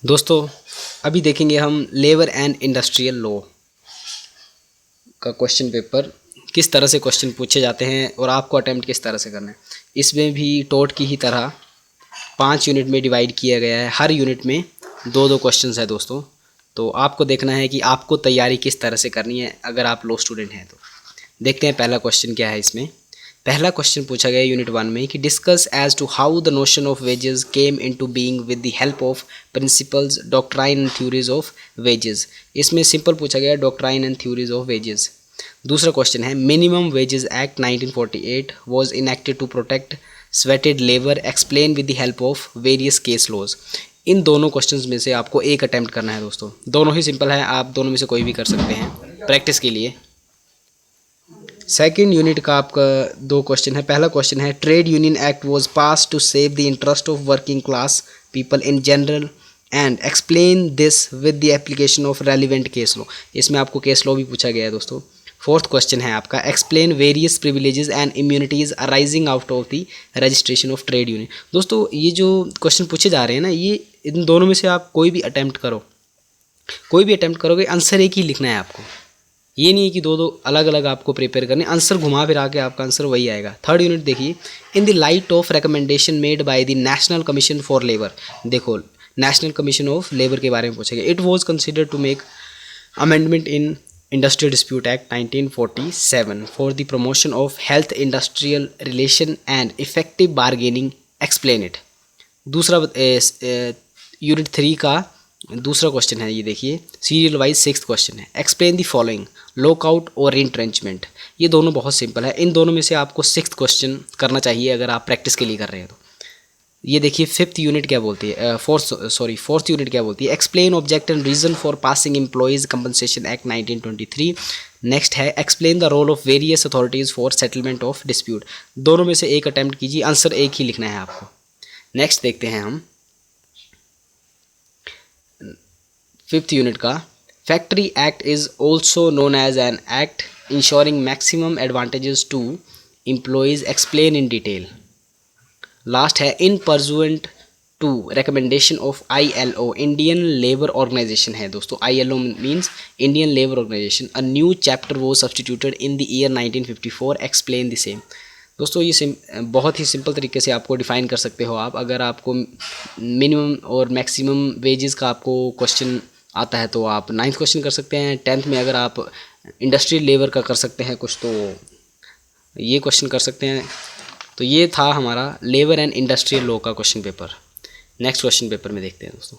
दोस्तों अभी देखेंगे हम लेबर एंड इंडस्ट्रियल लॉ का क्वेश्चन पेपर, किस तरह से क्वेश्चन पूछे जाते हैं और आपको अटेम्प्ट किस तरह से करना है। इसमें भी टोट की ही तरह 5 यूनिट में डिवाइड किया गया है। हर यूनिट में 2-2 क्वेश्चंस है दोस्तों। तो आपको देखना है कि आपको तैयारी किस तरह से करनी है अगर आप लॉ स्टूडेंट हैं तो। देखते हैं पहला क्वेश्चन क्या है। इसमें पहला क्वेश्चन पूछा गया यूनिट 1 में कि discuss as to how the notion of wages came into being with the help of principles doctrine and theories of wages. इसमें सिंपल पूछा गया doctrine and theories of wages. दूसरा क्वेश्चन है minimum wages act 1948 was enacted to protect sweated labour, explain with the help of various case laws. इन दोनों questions में से आपको एक अटेम्प्ट करना है दोस्तों। दोनों ही सिंपल है, आप दोनों में से कोई भी कर सकते हैं प्रैक्टिस के लिए। सेकेंड यूनिट का आपका 2 क्वेश्चन है। पहला क्वेश्चन है trade union act was pass to save the interest of working class people in general and explain this with the application of relevant case law. इसमें आपको केस लॉ भी पूछा गया है दोस्तों। फोर्थ क्वेश्चन है आपका explain various privileges and immunities arising out of the registration of trade union. दोस्तों ये जो क्वेश्चन पूछे जा रहे हैं ना, ये इन दोनों में से आप कोई भी अटैम्प्ट करो, कोई भी अटैम्प्ट करोगे आंसर एक ही लिखना है आपको। ये नहीं है कि 2-2 अलग अलग आपको प्रिपेयर करने, आंसर घुमा फिरा के आपका आंसर वही आएगा। थर्ड यूनिट देखिए in the light of recommendation made by the national commission for labour. देखो नेशनल कमीशन ऑफ लेबर के बारे में पूछेगा। It was considered to make amendment in industrial dispute act 1947 for the promotion of health industrial relation and effective bargaining, explain it. दूसरा unit 3 का दूसरा question है, ये देखिए सीरियल वाइज 6th क्वेश्चन है एक्सप्लेन द फॉलोइंग लॉकआउट और retrenchment. ये दोनों बहुत सिंपल है। इन दोनों में से आपको 6th क्वेश्चन करना चाहिए अगर आप प्रैक्टिस के लिए कर रहे हैं तो। ये देखिए 5th यूनिट क्या बोलती है, 4th यूनिट क्या बोलती है explain object and reason for passing employees compensation act 1923। Next है explain the role of various authorities for settlement of dispute. दोनों में से एक अटैम्प्ट कीजिए, आंसर एक ही लिखना है आपको। नेक्स्ट देखते हैं हम 5th यूनिट का factory act is also known as an act insuring maximum advantages to employees, explain in detail. Last है in pursuant to recommendation of ILO Indian labour organisation है दोस्तों। ILO means Indian labour organisation. A new chapter वो substituted in the year 1954, explain the same. दोस्तों ये बहुत ही simple तरीके से आपको डिफाइन कर सकते हो आप। अगर आपको मिनिमम और मैक्सिमम वेजेस का आपको क्वेश्चन आता है तो आप 9th क्वेश्चन कर सकते हैं। 10th में अगर आप इंडस्ट्रियल लेबर का कर सकते हैं कुछ तो ये क्वेश्चन कर सकते हैं। तो ये था हमारा लेबर एंड इंडस्ट्रियल लॉ का question paper. Next question paper में देखते हैं दोस्तों।